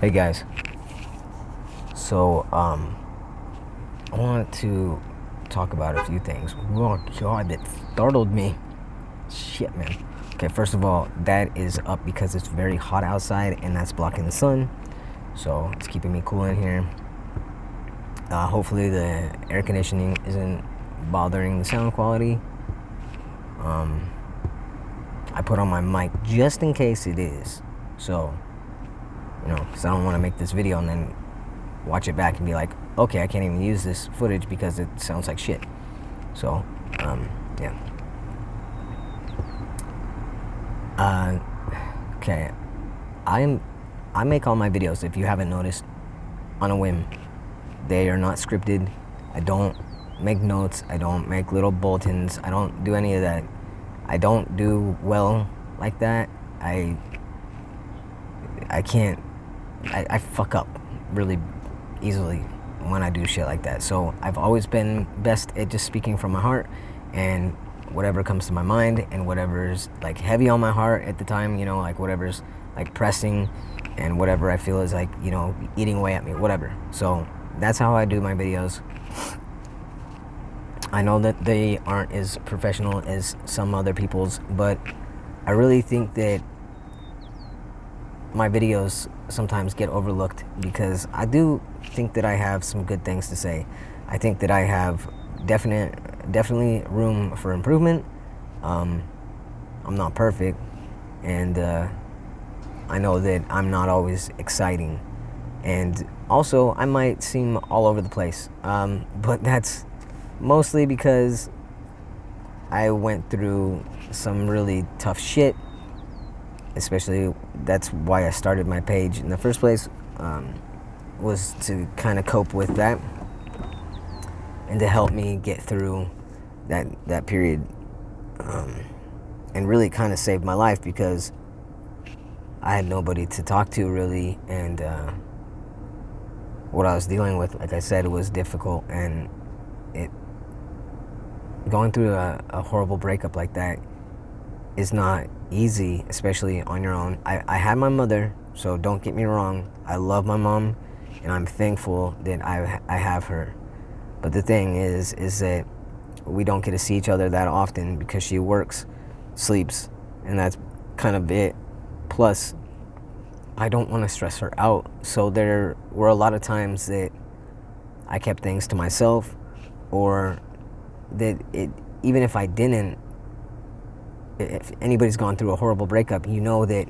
Hey guys, so I wanted to talk about a few things. Oh god, that startled me. Shit, man. Okay, first of all, that is up because it's very hot outside and that's blocking the sun, so it's keeping me cool in here. Hopefully the air conditioning isn't bothering the sound quality. I put on my mic just in case it is, so because I don't want to make this video and then watch it back and be like, okay, I can't even use this footage because it sounds like shit. So, yeah. Okay. I make all my videos, if you haven't noticed, on a whim. They are not scripted. I don't make notes. I don't make little bulletins. I don't do any of that. I don't do well like that. I can't. I fuck up really easily when I do shit like that. So I've always been best at just speaking from my heart and whatever comes to my mind and whatever's like heavy on my heart at the time, like whatever's like pressing and whatever I feel is like, eating away at me, whatever. So that's how I do my videos. I know that they aren't as professional as some other people's, but I really think that my videos sometimes get overlooked because I do think that I have some good things to say. I think that I have definitely room for improvement. I'm not perfect, and I know that I'm not always exciting, and also I might seem all over the place, but that's mostly because I went through some really tough shit. Especially, that's why I started my page in the first place, was to kind of cope with that and to help me get through that period, and really kind of saved my life because I had nobody to talk to really, and what I was dealing with, like I said, was difficult, and going through a horrible breakup like that is not easy, especially on your own. I had my mother, so don't get me wrong. I love my mom, and I'm thankful that I have her. But the thing is that we don't get to see each other that often because she works, sleeps, and that's kind of it. Plus, I don't want to stress her out. So there were a lot of times that I kept things to myself, or that even if I didn't, if anybody's gone through a horrible breakup, you know that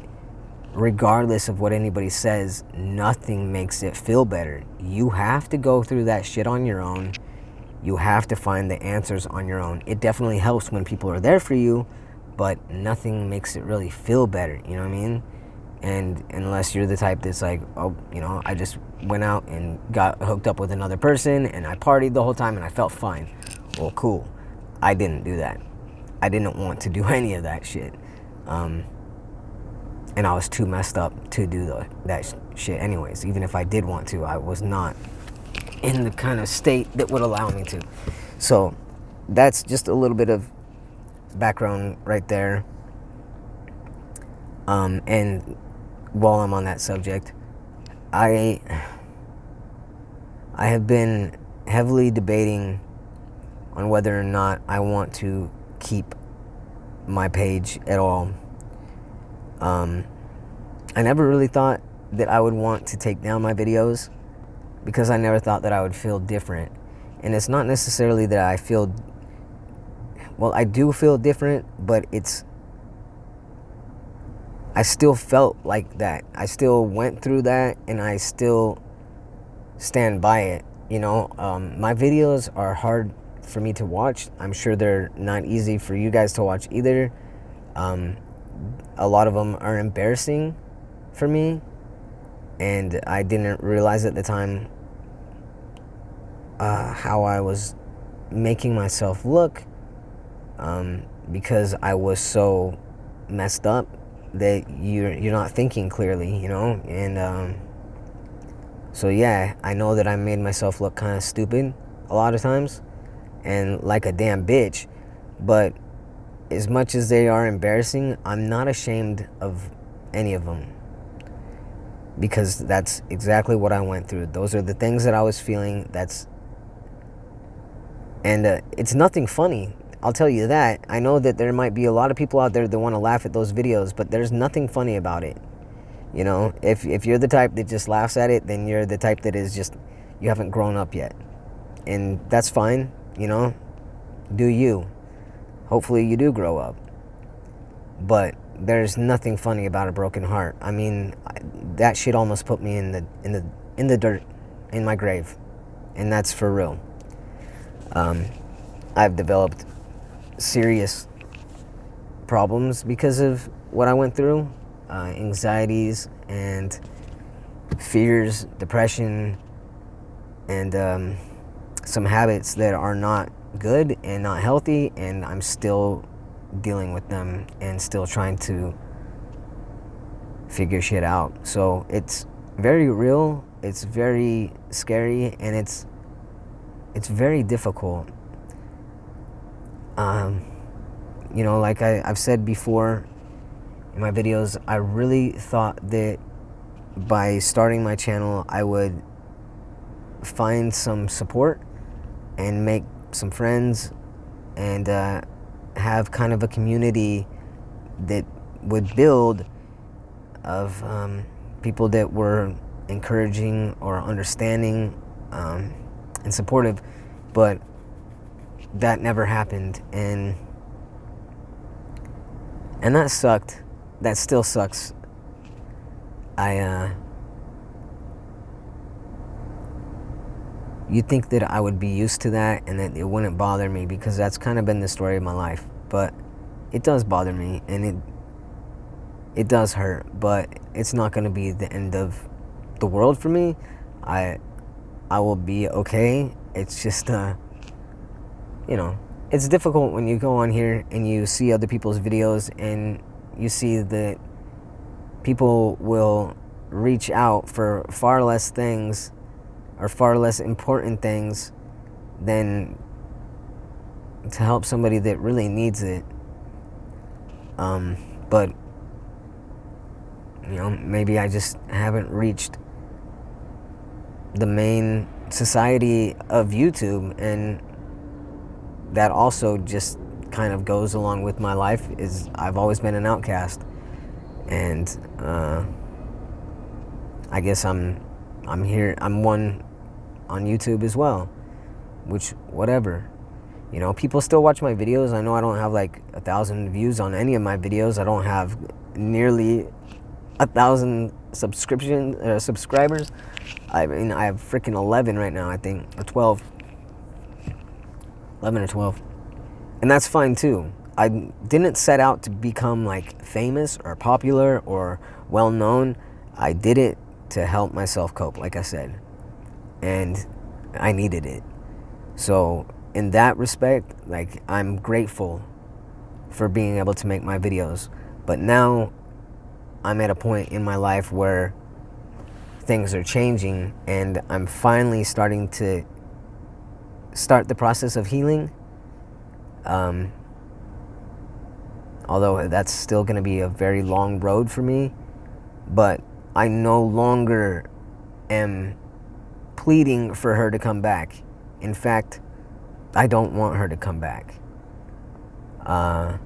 regardless of what anybody says, nothing makes it feel better. You have to go through that shit on your own. You have to find the answers on your own. It definitely helps when people are there for you, but nothing makes it really feel better, you know what I mean? And unless you're the type that's like, oh, I just went out and got hooked up with another person and I partied the whole time and I felt fine. Well, cool. I didn't do that. I didn't want to do any of that shit. And I was too messed up to do that shit anyways. Even if I did want to, I was not in the kind of state that would allow me to. So that's just a little bit of background right there. And while I'm on that subject, I have been heavily debating on whether or not I want to keep my page at all. I never really thought that I would want to take down my videos because I never thought that I would feel different. And it's not necessarily that I feel, well, I do feel different, but I still felt like that. I still went through that and I still stand by it. My videos are hard for me to watch. I'm sure they're not easy for you guys to watch either. A lot of them are embarrassing for me, and I didn't realize at the time how I was making myself look, because I was so messed up that you're not thinking clearly, and so yeah, I know that I made myself look kind of stupid a lot of times and like a damn bitch, but as much as they are embarrassing, I'm not ashamed of any of them. because that's exactly what I went through. Those are the things that I was feeling. It's nothing funny. I'll tell you that. I know that there might be a lot of people out there that want to laugh at those videos, but there's nothing funny about it. You know, if you're the type that just laughs at it, then you're the type that is just, you haven't grown up yet. And that's fine, you know, do you. Hopefully you do grow up. But there's nothing funny about a broken heart. I mean, that shit almost put me in the dirt, in my grave. And that's for real. I've developed serious problems because of what I went through. Anxieties and fears, depression, and some habits that are not good and not healthy, and I'm still dealing with them and still trying to figure shit out. So it's very real, it's very scary, and it's very difficult. You know, like I've said before in my videos, I really thought that by starting my channel, I would find some support and make some friends and have kind of a community that would build of people that were encouraging or understanding and supportive, but that never happened, and that sucked. That still sucks. You'd think that I would be used to that and that it wouldn't bother me, because that's kind of been the story of my life. But it does bother me, and it does hurt, but it's not going to be the end of the world for me. I will be okay. It's just you know, it's difficult when you go on here and you see other people's videos and you see that people will reach out for far less things or far less important things than to help somebody that really needs it. But you know, maybe I just haven't reached the main society of YouTube, and that also just kind of goes along with my life. Is I've always been an outcast, and I guess I'm one on YouTube as well, which, whatever, you know, people still watch my videos. I know I don't have like 1,000 views on any of my videos. I don't have nearly 1,000 subscribers. I mean, I have freaking 11 right now, I think, or 12. 11 or 12. And that's fine too. I didn't set out to become like famous or popular or well known. I did it to help myself cope, like I said. And I needed it. So in that respect, like, I'm grateful for being able to make my videos. But now I'm at a point in my life where things are changing, and I'm finally starting to start the process of healing. Although that's still going to be a very long road for me, but I no longer am pleading for her to come back. In fact, I don't want her to come back. And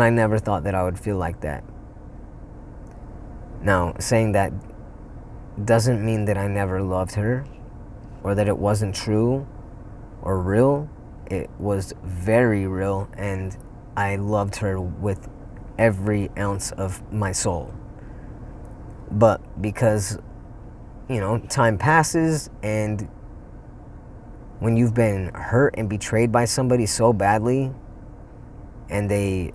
I never thought that I would feel like that. Now, saying that doesn't mean that I never loved her or that it wasn't true or real. It was very real, and I loved her with every ounce of my soul. But because, you know, time passes, and when you've been hurt and betrayed by somebody so badly, and they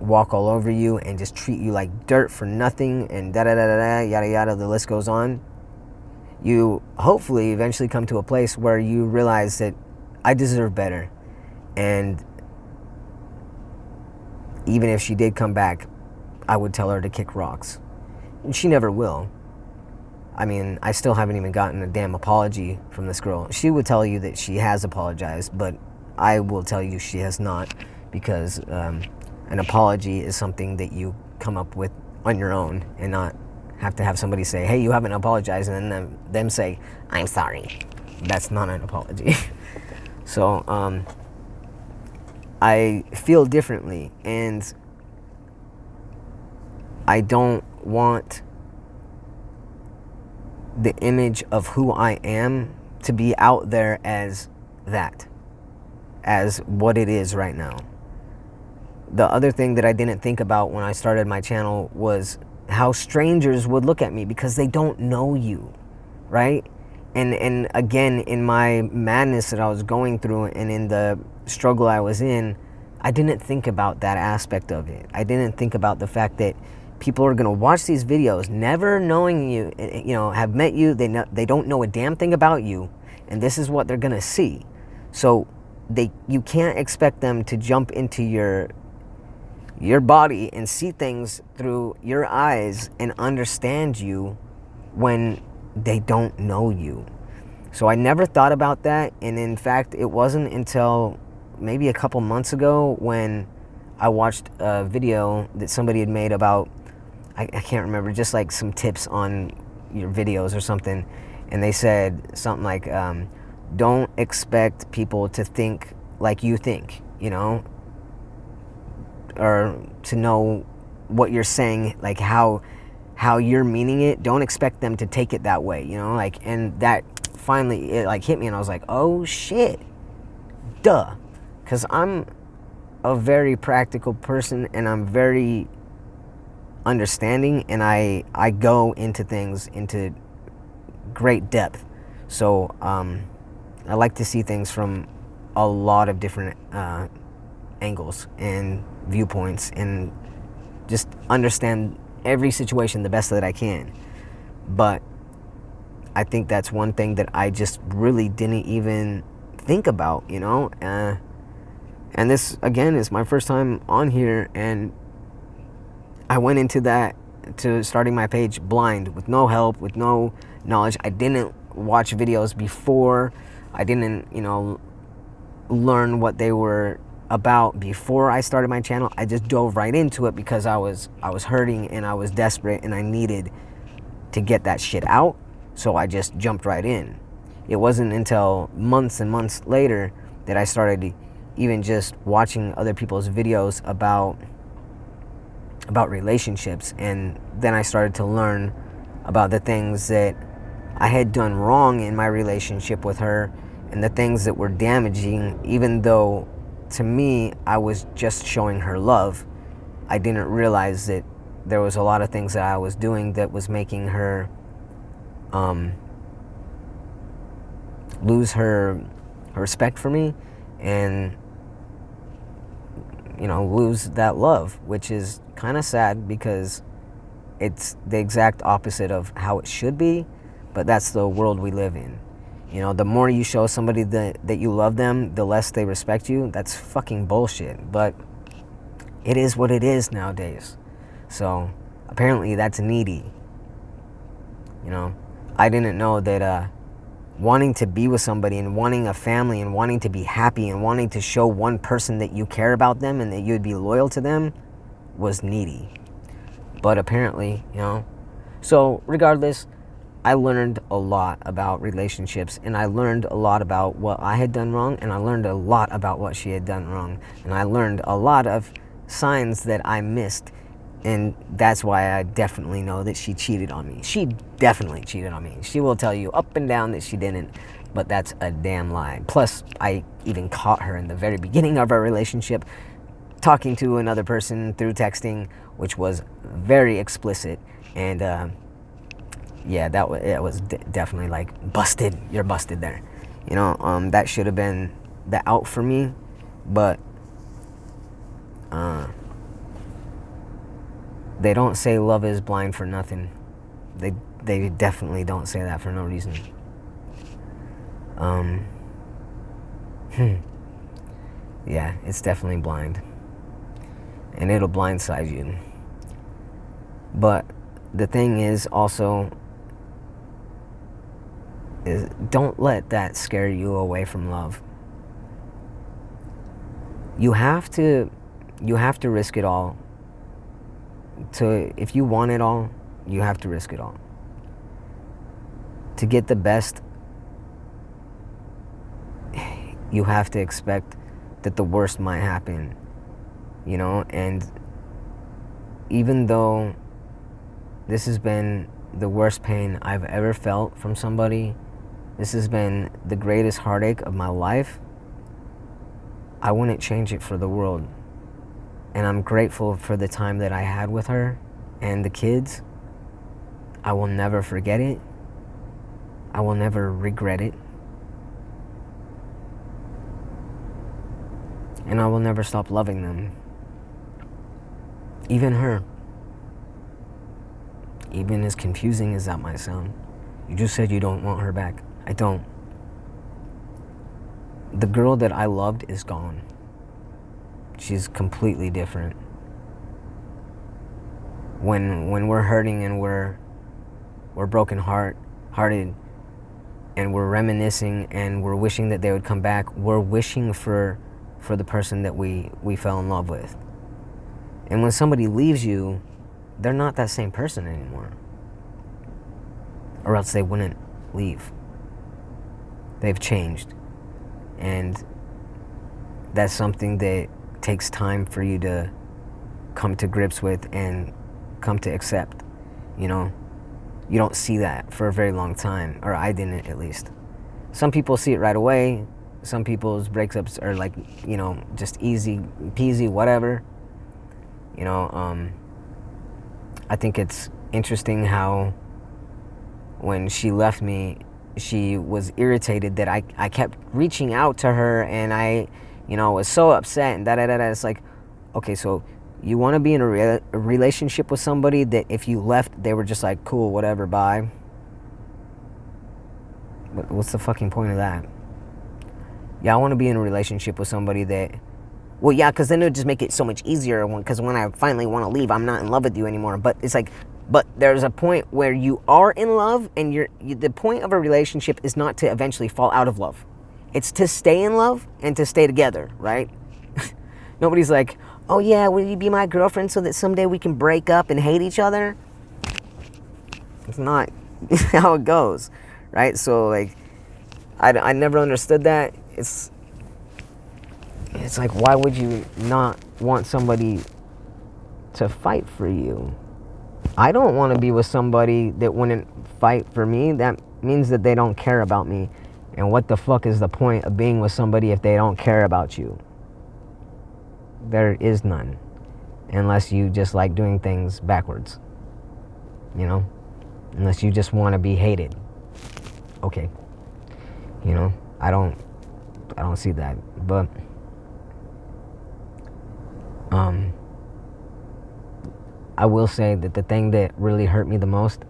walk all over you and just treat you like dirt for nothing, and da-da-da-da-da, yada-yada, the list goes on, you hopefully eventually come to a place where you realize that I deserve better. And even if she did come back, I would tell her to kick rocks. And she never will. I mean, I still haven't even gotten a damn apology from this girl. She would tell you that she has apologized, but I will tell you she has not, because an apology is something that you come up with on your own and not have to have somebody say, hey, you haven't apologized, and then them say, I'm sorry. That's not an apology. So I feel differently, and I don't want the image of who I am to be out there as that, as what it is right now. The other thing that I didn't think about when I started my channel was how strangers would look at me because they don't know you, right? And again, in my madness that I was going through and in the struggle I was in, I didn't think about that aspect of it. I didn't think about the fact that people are going to watch these videos never knowing you, you know, have met you, they don't know a damn thing about you, and this is what they're going to see. So you can't expect them to jump into your body and see things through your eyes and understand you when they don't know you. So I never thought about that, and in fact, it wasn't until maybe a couple months ago when I watched a video that somebody had made about, I can't remember, just like some tips on your videos or something, and they said something like, don't expect people to think like you think, you know, or to know what you're saying, like how you're meaning it. Don't expect them to take it that way, you know, like, and that finally, it like hit me, and I was like, oh shit, duh, because I'm a very practical person, and I'm very understanding, and I go into things into great depth. So I like to see things from a lot of different angles and viewpoints, and just understand every situation the best that I can. But I think that's one thing that I just really didn't even think about, you know. And this, again, is my first time on here, and I went to starting my page blind, with no help, with no knowledge. I didn't watch videos before. I didn't, you know, learn what they were about before I started my channel. I just dove right into it because I was hurting, and I was desperate, and I needed to get that shit out. So I just jumped right in. It wasn't until months and months later that I started even just watching other people's videos about relationships, and then I started to learn about the things that I had done wrong in my relationship with her, and the things that were damaging. Even though to me I was just showing her love, I didn't realize that there was a lot of things that I was doing that was making her lose her respect for me, and, you know, lose that love, which is kind of sad because it's the exact opposite of how it should be, but that's the world we live in. You know, the more you show somebody that you love them, the less they respect you. That's fucking bullshit, but it is what it is nowadays. So apparently that's needy. You know, I didn't know that wanting to be with somebody, and wanting a family, and wanting to be happy, and wanting to show one person that you care about them and that you'd be loyal to them was needy. But apparently, you know. So regardless, I learned a lot about relationships, and I learned a lot about what I had done wrong, and I learned a lot about what she had done wrong, and I learned a lot of signs that I missed. And that's why I definitely know that she cheated on me. She definitely cheated on me. She will tell you up and down that she didn't, but that's a damn lie. Plus, I even caught her in the very beginning of our relationship talking to another person through texting, which was very explicit. And yeah, it was definitely like, busted. You're busted there. You know, that should have been the out for me, but they don't say love is blind for nothing. They definitely don't say that for no reason. Yeah, it's definitely blind. And it'll blindside you. But the thing is also, is don't let that scare you away from love. You have to risk it all. If you want it all, You have to risk it all. To get the best, you have to expect that the worst might happen, you know? And even though this has been the worst pain I've ever felt from somebody, this has been the greatest heartache of my life, I wouldn't change it for the world. And I'm grateful for the time that I had with her and the kids. I will never forget it. I will never regret it. And I will never stop loving them. Even her. Even as confusing as that might sound. You just said you don't want her back. I don't. The girl that I loved is gone. She's completely different. When we're hurting and we're hearted and we're reminiscing and we're wishing that they would come back, we're wishing for the person that we fell in love with. And when somebody leaves you, they're not that same person anymore. Or else they wouldn't leave. They've changed. And that's something that takes time for you to come to grips with and come to accept. You know, you don't see that for a very long time, or I didn't, at least. Some people see it right away. Some people's breakups are like, you know, just easy peasy, whatever. You know, I think it's interesting how when she left me, she was irritated that I kept reaching out to her, and I, you know, was so upset and da-da-da-da. It's like, okay, so you want to be in a relationship with somebody that if you left, they were just like, cool, whatever, bye. But what's the fucking point of that? Yeah, I want to be in a relationship with somebody that, well, yeah, because then it would just make it so much easier, because when I finally want to leave, I'm not in love with you anymore. But it's like, but there's a point where you are in love, and the point of a relationship is not to eventually fall out of love. It's to stay in love and to stay together, right? Nobody's like, oh yeah, will you be my girlfriend so that someday we can break up and hate each other? It's not how it goes, right? So like, I never understood that. It's like, why would you not want somebody to fight for you? I don't want to be with somebody that wouldn't fight for me. That means that they don't care about me. And what the fuck is the point of being with somebody if they don't care about you? There is none. Unless you just like doing things backwards. You know? Unless you just want to be hated. Okay. You know? I don't see that. But I will say that the thing that really hurt me the most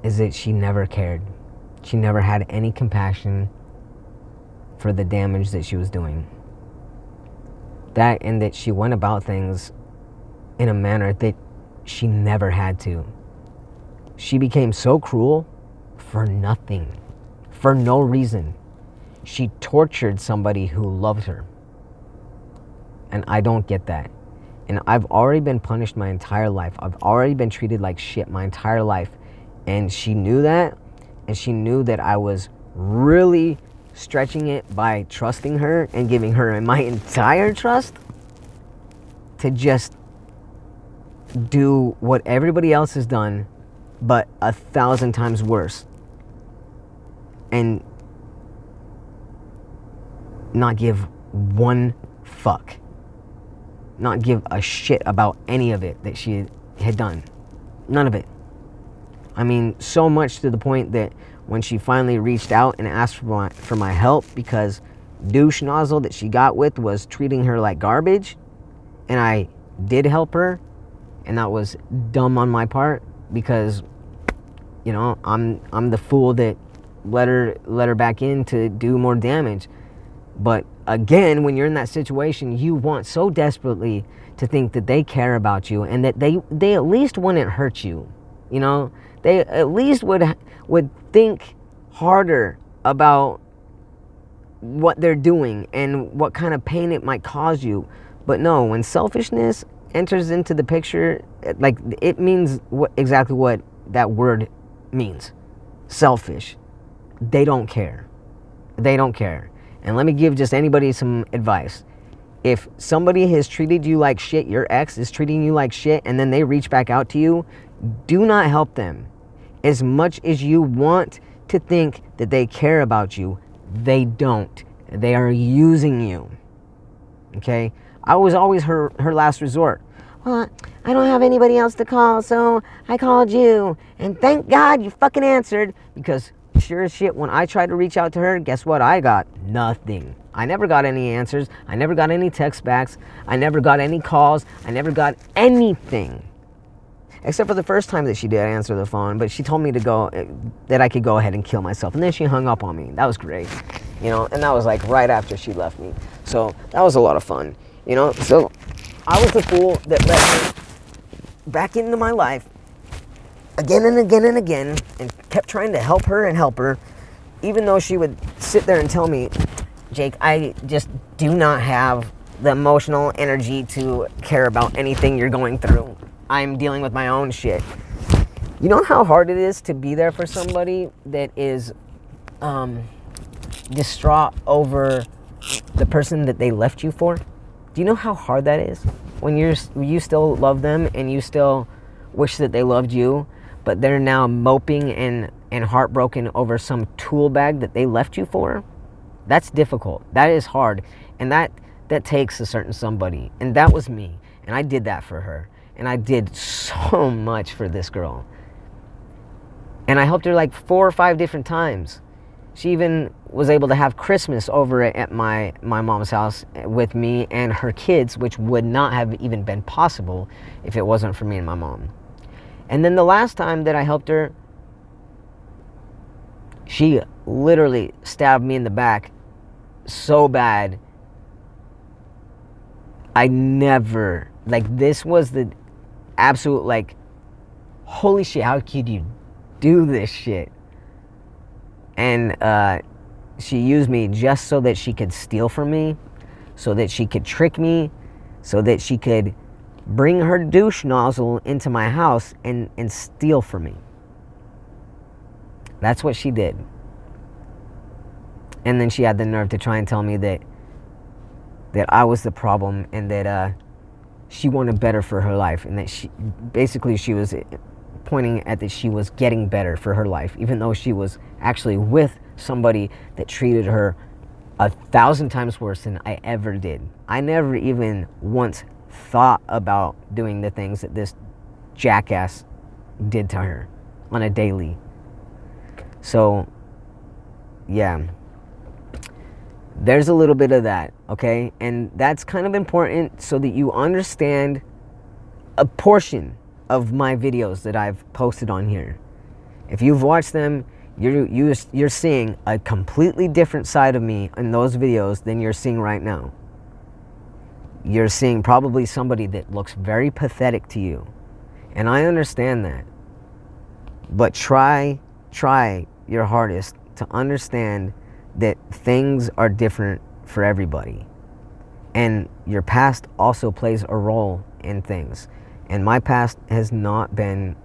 is that she never cared. She never had any compassion for the damage that she was doing. That, and that she went about things in a manner that she never had to. She became so cruel for nothing, for no reason. She tortured somebody who loved her. And I don't get that. And I've already been punished my entire life. I've already been treated like shit my entire life. And she knew that. And she knew that I was really stretching it by trusting her and giving her my entire trust to just do what everybody else has done, but 1,000 times worse. And not give one fuck. Not give a shit about any of it that she had done. None of it. I mean, so much to the point that when she finally reached out and asked for my help because douche nozzle that she got with was treating her like garbage, and I did help her, and that was dumb on my part because, you know, I'm the fool that let her back in to do more damage. But again, when you're in that situation, you want so desperately to think that they care about you and that they at least wouldn't hurt you. You know, they at least would think harder about what they're doing and what kind of pain it might cause you. But no, when selfishness enters into the picture, like, it means exactly what that word means. Selfish. They don't care. They don't care. And let me give just anybody some advice. If somebody has treated you like shit, your ex is treating you like shit, and then they reach back out to you, do not help them. As much as you want to think that they care about you, they don't. They are using you. Okay? I was always her last resort. Well, I don't have anybody else to call, so I called you. And thank God you fucking answered, because sure as shit, when I tried to reach out to her, guess what I got? Nothing. I never got any answers. I never got any text backs. I never got any calls. I never got anything. Except for the first time that she did answer the phone, but she told me that I could go ahead and kill myself. And then she hung up on me. That was great. You know, and that was like right after she left me. So that was a lot of fun. You know, so I was the fool that let her back into my life again and again and again, and kept trying to help her, even though she would sit there and tell me, Jake, I just do not have the emotional energy to care about anything you're going through. I'm dealing with my own shit. You know how hard it is to be there for somebody that is distraught over the person that they left you for? Do you know how hard that is? When you still love them and you still wish that they loved you, but they're now moping and heartbroken over some tool bag that they left you for? That's difficult. That is hard. And that takes a certain somebody. And that was me. And I did that for her. And I did so much for this girl. And I helped her like 4 or 5 different times. She even was able to have Christmas over at my mom's house with me and her kids, which would not have even been possible if it wasn't for me and my mom. And then the last time that I helped her, she literally stabbed me in the back so bad. I never, like, this was the absolute, like, holy shit, how could you do this shit? And she used me just so that she could steal from me, so that she could trick me, so that she could bring her douche nozzle into my house and steal from me. That's what she did. And then she had the nerve to try and tell me that I was the problem, and that she wanted better for her life, and that she was pointing at that she was getting better for her life, even though she was actually with somebody that treated her 1,000 times worse than I ever did. I never even once thought about doing the things that this jackass did to her on a daily. So, yeah. There's a little bit of that, okay? And that's kind of important so that you understand a portion of my videos that I've posted on here. If you've watched them, you're seeing a completely different side of me in those videos than you're seeing right now. You're seeing probably somebody that looks very pathetic to you. And I understand that. But try your hardest to understand that things are different for everybody. And your past also plays a role in things. And my past has not been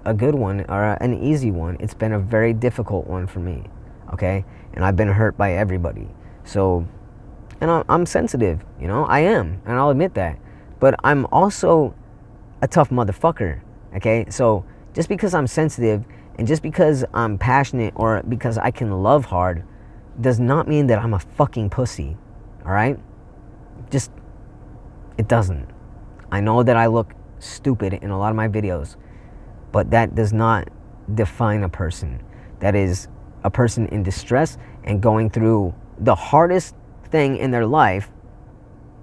a good one or an easy one. It's been a very difficult one for me, okay? And I've been hurt by everybody. So, and I'm sensitive, you know, I am, and I'll admit that. But I'm also a tough motherfucker, okay? So just because I'm sensitive and just because I'm passionate or because I can love hard does not mean that I'm a fucking pussy, all right? Just, it doesn't. I know that I look stupid in a lot of my videos, but that does not define a person. That is a person in distress and going through the hardest thing in their life,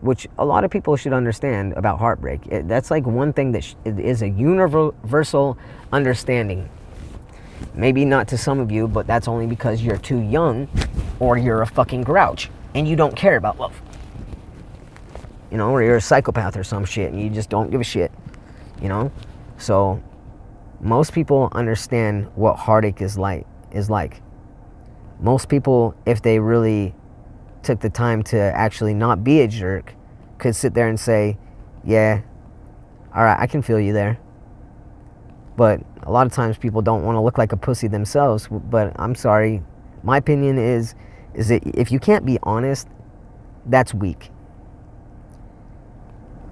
which a lot of people should understand about heartbreak. That's like one thing that is a universal understanding. Maybe not to some of you, but that's only because you're too young or you're a fucking grouch and you don't care about love. You know, or you're a psychopath or some shit and you just don't give a shit, you know? So most people understand what heartache is like. Most people, if they really took the time to actually not be a jerk, could sit there and say, yeah, All right, I can feel you there. But a lot of times people don't want to look like a pussy themselves. But I'm sorry. My opinion is that if you can't be honest, that's weak.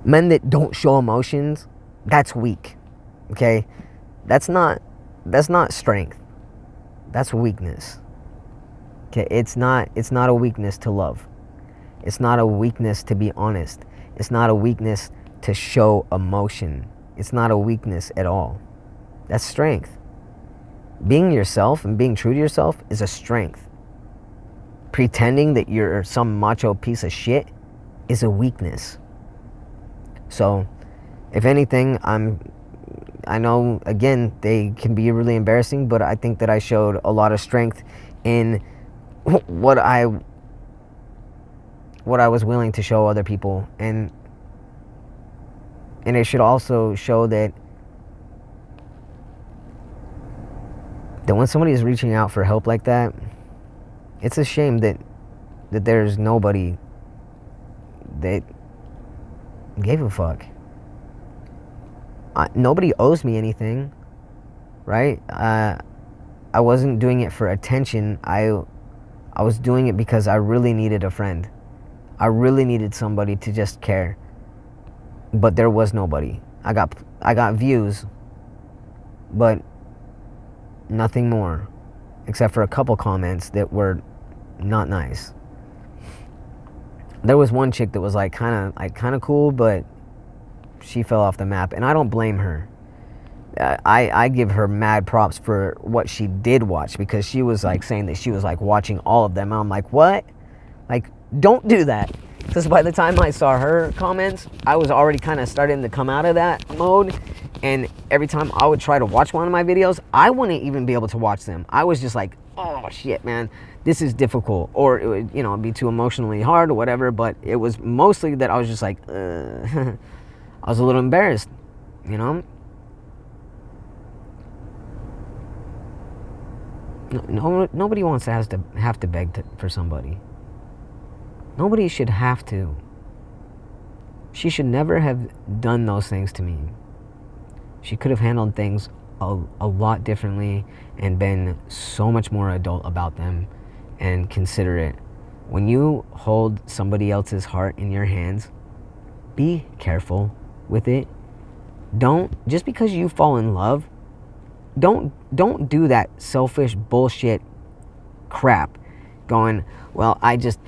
Men that don't show emotions, that's weak. Okay? That's not strength. That's weakness. Okay? It's not a weakness to love. It's not a weakness to be honest. It's not a weakness to show emotion. It's not a weakness at all. That's strength. Being yourself and being true to yourself is a strength. Pretending that you're some macho piece of shit is a weakness. So, if anything, I know, again, they can be really embarrassing, but I think that I showed a lot of strength in what I was willing to show other people, and it should also show that when somebody is reaching out for help like that, it's a shame that there's nobody that gave a fuck. Nobody owes me anything, right? I wasn't doing it for attention. I was doing it because I really needed a friend. I really needed somebody to just care. But there was nobody. I got views, but nothing more, except for a couple comments that were not nice. There was one chick that was like kind of cool, but she fell off the map, and I don't blame her. I give her mad props for what she did watch, because she was like saying that she was like watching all of them. And I'm like, what? Like, don't do that. Because by the time I saw her comments, I was already kind of starting to come out of that mode. And every time I would try to watch one of my videos, I wouldn't even be able to watch them. I was just like, oh shit, man, this is difficult. Or it would, it'd be too emotionally hard or whatever. But it was mostly that I was just like, I was a little embarrassed, Nobody wants to have to beg for somebody. Nobody should have to. She should never have done those things to me. She could have handled things a lot differently and been so much more adult about them and considerate. When you hold somebody else's heart in your hands, be careful with it. Just because you fall in love, don't do that selfish bullshit crap going, well, I just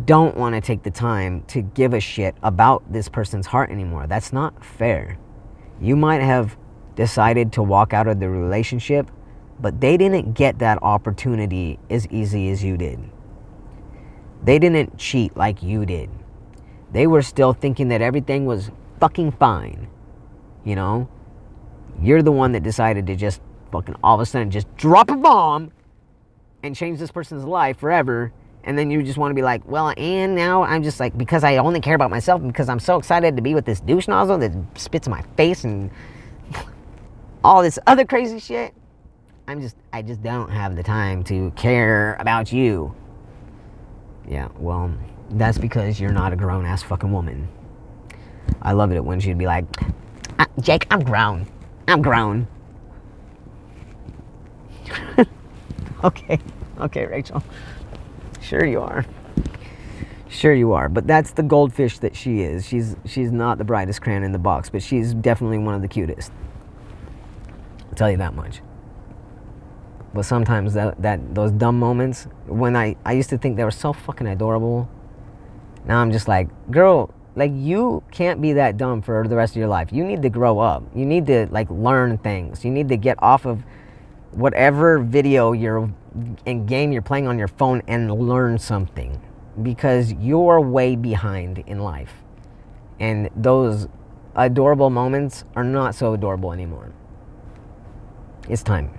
don't want to take the time to give a shit about this person's heart anymore. That's not fair. You might have decided to walk out of the relationship, but they didn't get that opportunity as easy as you did. They didn't cheat like you did. They were still thinking that everything was fucking fine. You're the one that decided to just fucking all of a sudden just drop a bomb and change this person's life forever. And then you just want to be like, well, and now I'm just like, because I only care about myself, because I'm so excited to be with this douche nozzle that spits in my face and all this other crazy shit. I just don't have the time to care about you. Yeah, well, that's because you're not a grown-ass fucking woman. I love it when she'd be like, Jake, I'm grown. Okay, Rachel. Sure you are. But that's the goldfish that she is. She's not the brightest crayon in the box, but she's definitely one of the cutest. I'll tell you that much. But sometimes those dumb moments, when I used to think they were so fucking adorable, now I'm just like, girl, like, you can't be that dumb for the rest of your life. You need to grow up. You need to learn things. You need to get off of whatever video and game you're playing on your phone and learn something, because you're way behind in life, and those adorable moments are not so adorable anymore. It's time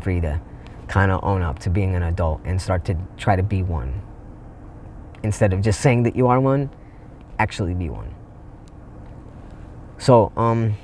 for you to kind of own up to being an adult and start to try to be one, instead of just saying that you are one. Actually be one. So